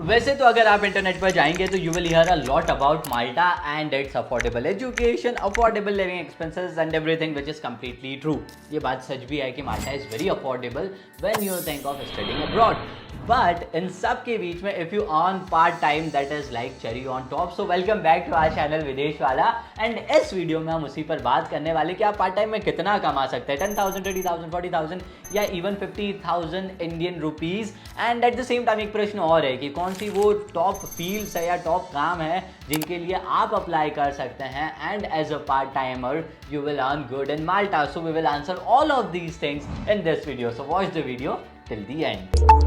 वैसे तो अगर आप इंटरनेट पर जाएंगे तो you will hear a lot about Malta and its affordable education, affordable living expenses and everything which is completely true. ये बात सच भी है कि Malta is very affordable when you think of studying abroad. But इन सब के बीच में if you earn part time that is like cherry on top. So welcome back to our channel विदेश वाला। एंड इस वीडियो में हम उसी पर बात करने वाले कि आप पार्ट टाइम में कितना कमा सकते हैं, 10,000, 20,000, 40,000 या even 50,000 Indian rupees. And at the same time एक प्रश्न और है कि कौन सी वो टॉप फील्ड्स है या टॉप काम है जिनके लिए आप अप्लाई कर सकते हैं and as a part timer you will earn good in Malta. So we will answer all of these things in this video, so watch the video till the end.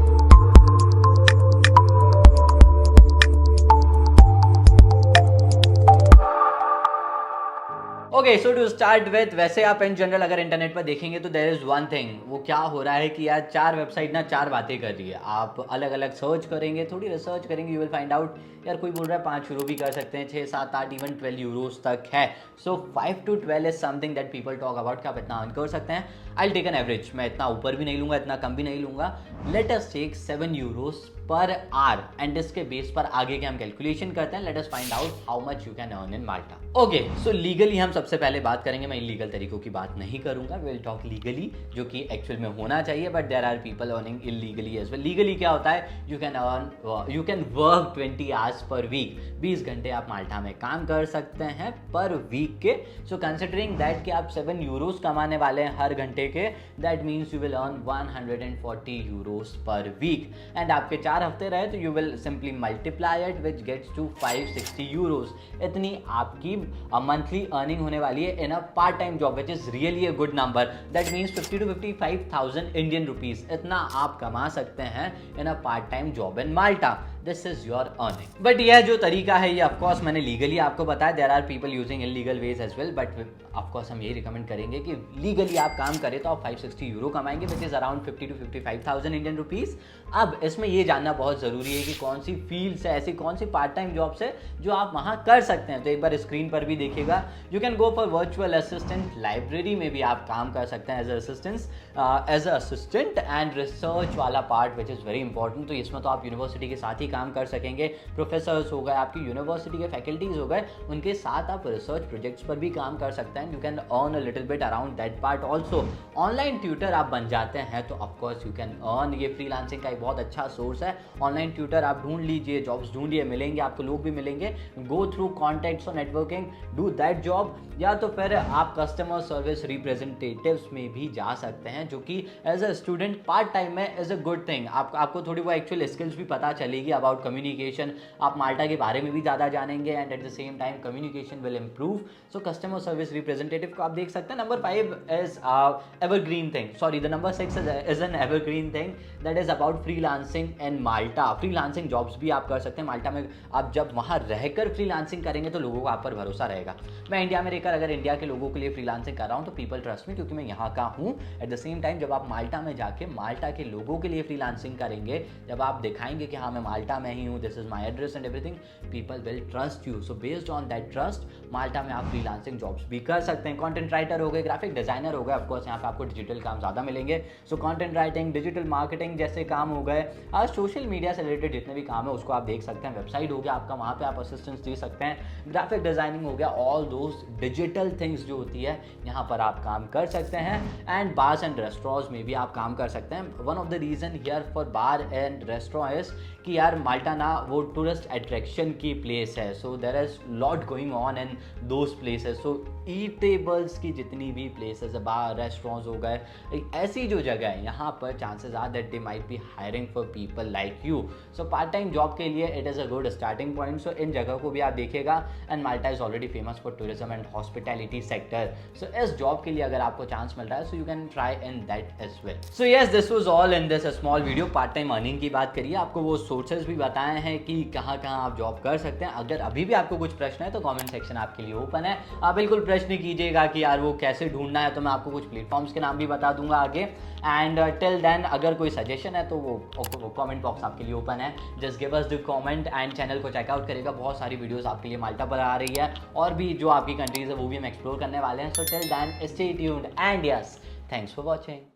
Okay, so to start with, वैसे आप in general अगर internet पर देखेंगे तो there is one thing. वो क्या हो रहा है कि यार चार वेबसाइट ना चार बातें कर रही है। आप अलग अलग सर्च करेंगे, थोड़ी रिसर्च करेंगे, यू विल फाइंड आउट यार कोई बोल रहा है 5 यूरो भी कर सकते हैं, 6, 7, 8 इवन 12 यूरोज तक है। सो 5 to 12 is something that people talk about कि आप इतना अर्न कर सकते हैं। आई टेक एन एवरेज, मैं इतना ऊपर भी नहीं लूंगा, इतना कम भी नहीं लूंगा। Let us take 7 euros per hour and इसके बेस पर आगे के हम कैलकुलेशन करते हैं। Let us find out how much you can earn in Malta. Okay, so legally हम सबसे पहले बात करेंगे, मैं इलीगल तरीकों की बात नहीं करूंगा, विल टॉक लीगली जो कि एक्चुअल में होना चाहिए, but there are people earning illegally as well. Legally क्या होता है, you can work 20 hours per week, 20 घंटे आप माल्टा में काम कर सकते हैं पर वीक के। सो कंसिडरिंग दैट कि आप 7 यूरोज कमाने वाले हैं हर घंटे के, that means you will earn 140 euros per week. And आपके 4 हफ्ते रहे तो you will simply multiply it which gets to 560 euros. इतनी आपकी मंथली अर्निंग होने वाली है in a part time job which is really a good number. That means 50 to 55,000 Indian rupees, इतना आप कमा सकते हैं in a part time job in Malta. This is your earning. But यह जो तरीका है ये ऑफकोर्स मैंने लीगली आपको बताया, there are people using illegal ways as well, but of course हम यही रिकमेंड करेंगे कि लीगली आप काम करें तो आप 560 यूरो कमाएंगे which is around 50 to 55,000 Indian rupees. अब इसमें ये जानना बहुत जरूरी है कि कौन सी फील्ड्स है, ऐसी कौन सी पार्ट टाइम जॉब्स है जो आप वहां कर सकते हैं। तो एक बार स्क्रीन पर भी देखिएगा, you can go for virtual assistant, library में भी आप काम कर सकते हैं एज असिस्टेंट एंड रिसर्च वाला part which is very important. तो इसमें तो आप यूनिवर्सिटी के साथ ही काम कर सकेंगे, प्रोफेसर्स हो गए, आपकी यूनिवर्सिटी के फैकल्टीज हो गए, उनके साथ आप रिसर्च प्रोजेक्ट्स पर भी काम कर सकते हैं। You can earn a little bit around that part also. Online tutor आप बन जाते हैं तो ऑफकोर्स यू कैन अर्न, ये फ्रीलांसिंग का एक बहुत अच्छा सोर्स है। ऑनलाइन ट्यूटर आप ढूंढ लीजिए, जॉब्स ढूंढिए, मिलेंगे आपको, लोग भी मिलेंगे। गो थ्रू कॉन्टैक्ट्स और नेटवर्किंग, डू दैट जॉब। या तो फिर आप कस्टमर सर्विस रिप्रेजेंटेटिव्स में भी जा सकते हैं, जो कि as a student part time में इज अ गुड थिंग। आपको थोड़ी वो एक्चुअल स्किल्स भी पता चलेगी अबाउट कम्युनिकेशन, आप माल्टा के बारे में भी ज़्यादा जानेंगे and at the same time communication will improve. So customer service representative को आप देख सकते हैं। Number 5 is evergreen thing, sorry the number 6 is an evergreen thing that is about freelancing in Malta. Freelancing jobs भी आप कर सकते हैं माल्टा में। आप जब वहाँ रहकर फ्रीलांसिंग करेंगे तो लोगों को आप पर भरोसा रहेगा। मैं इंडिया में रहकर अगर इंडिया के लोगों के लिए फ्रीलांसिंग कर रहा हूँ तो पीपल ट्रस्ट मी, क्योंकि मैं यहाँ का हूँ। एट द सेम टाइम जब आप माल्टा में जाके माल्टा के लोगों के लिए फ्रीलांसिंग करेंगे, जब आप दिखाएंगे कि हाँ मैं माल्टा में ही हूँ, this is my address and everything, people will trust you. So based on that trust Malta में आप फ्रीलांसिंग जॉब्स भी कर सकते हैं। कंटेंट राइटर हो गए, ग्राफिक डिजाइनर हो गए, ऑफकोर्स यहाँ पे आपको डिजिटल काम ज़्यादा मिलेंगे। So content writing, digital marketing जैसे काम हो गए, आज सोशल मीडिया से रिलेटेड जितने भी काम है उसको आप देख सकते हैं। वेबसाइट हो गया आपका, वहाँ पे आप असिस्टेंस दे सकते हैं। ग्राफिक डिजाइनिंग हो गया, ऑल दोज डिजिटल थिंग्स जो होती है यहाँ पर आप काम कर सकते हैं। एंड बार्स एंड रेस्टोरेंट्स में भी आप काम कर सकते हैं। One of the reason here for bar and restaurant is कि यार माल्टा ना वो टूरिस्ट अट्रैक्शन की प्लेस है। So there is lot going on in those places. So eatables की जितनी भी प्लेसेस है, बार रेस्टोरेंट्स हो गए, ऐसी जो जगह है यहाँ पर chances are that they might be hiring for people like you. So part time job के लिए it is a good starting point. So इन जगह को भी आप देखिएगा। And Malta is already famous for tourism and hospitality sector. So इस job के लिए अगर आपको चांस मिल रहा है so you can try in that as well. So yes, this was all in this small video. Part time earning की बात करिए, आपको वो सोर्सेज भी बताए हैं कि कहाँ कहाँ आप जॉब कर सकते हैं। अगर अभी भी आपको कुछ प्रश्न है तो कमेंट सेक्शन आपके लिए ओपन है, आप बिल्कुल प्रश्न कीजिएगा कि यार वो कैसे ढूंढना है। तो मैं आपको कुछ प्लेटफॉर्म्स के नाम भी बता दूंगा आगे। एंड टिल देन अगर कोई सजेशन है तो वो कमेंट बॉक्स आपके लिए ओपन है। Just give us the comment and channel को चेकआउट करेगा, बहुत सारी वीडियोस आपके लिए माल्टा पर आ रही है और भी जो आपकी कंट्रीज है वो भी हम एक्सप्लोर करने वाले हैं। So till then stay tuned and yes, thanks for watching.